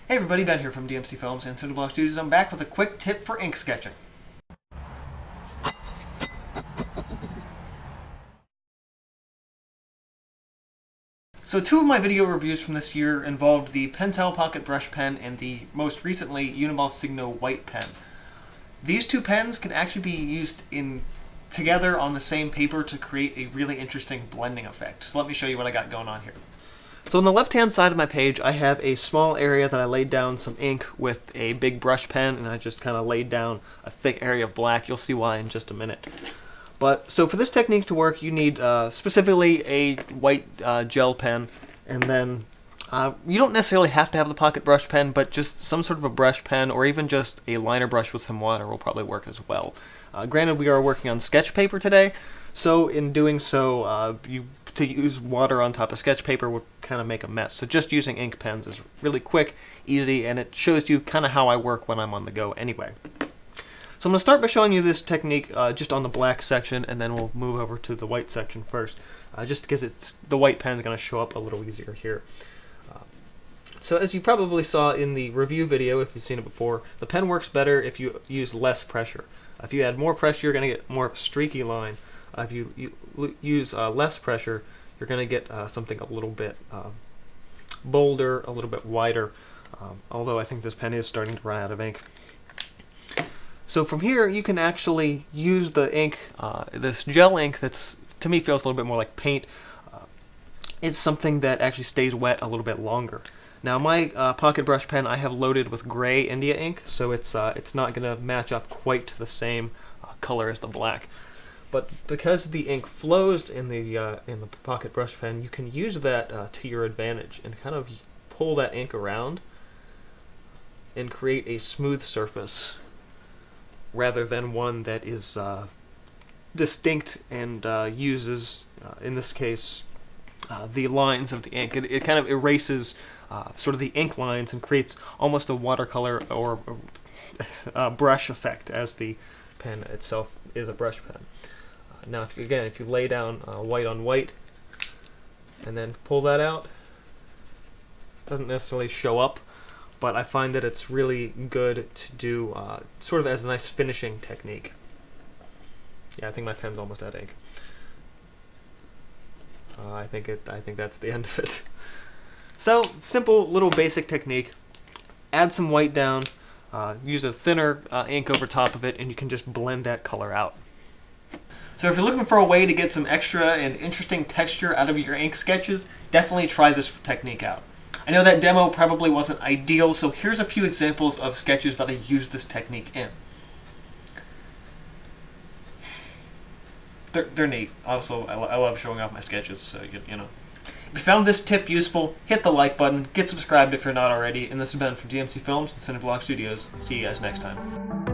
Hey everybody, Ben here from DMC Films and Cineblock Studios. I'm back with a quick tip for ink sketching. So two of my video reviews from this year involved the Pentel Pocket Brush Pen and the most recently Uniball Signo White Pen. These two pens can actually be used together on the same paper to create a really interesting blending effect. So let me show you what I got going on here. So on the left-hand side of my page, I have a small area that I laid down some ink with a big brush pen, and I just kind of laid down a thick area of black. You'll see why in just a minute. So for this technique to work, you need specifically a white gel pen, and then you don't necessarily have to have the pocket brush pen, but just some sort of a brush pen, or even just a liner brush with some water will probably work as well. Granted, we are working on sketch paper today, so in doing so, to use water on top of sketch paper would kind of make a mess. So just using ink pens is really quick, easy, and it shows you kind of how I work when I'm on the go anyway. So I'm going to start by showing you this technique just on the black section, and then we'll move over to the white section first, just because the white pen is going to show up a little easier here. So as you probably saw in the review video, if you've seen it before, the pen works better if you use less pressure. If you add more pressure, you're going to get more of a streaky line. If you use less pressure, you're going to get something a little bit bolder, a little bit wider, although I think this pen is starting to run out of ink. So from here, you can actually use the ink, this gel ink that's, to me, feels a little bit more like paint. It's something that actually stays wet a little bit longer. Now my pocket brush pen I have loaded with gray India ink, so it's not going to match up quite to the same color as the black. But because the ink flows in the pocket brush pen, you can use that to your advantage and kind of pull that ink around and create a smooth surface rather than one that is distinct and uses, in this case, the lines of the ink. It kind of erases sort of the ink lines and creates almost a watercolor or brush effect, as the pen itself is a brush pen. Now, if you lay down white on white and then pull that out, it doesn't necessarily show up, but I find that it's really good to do sort of as a nice finishing technique. Yeah, I think my pen's almost out of ink. I think that's the end of it. So, simple little basic technique. Add some white down, use a thinner ink over top of it, and you can just blend that color out. So if you're looking for a way to get some extra and interesting texture out of your ink sketches, definitely try this technique out. I know that demo probably wasn't ideal, so here's a few examples of sketches that I used this technique in. They're neat. Also, I love showing off my sketches, so you know. If you found this tip useful, hit the like button, get subscribed if you're not already, and this has been from DMC Films and Cineblock Studios. See you guys next time.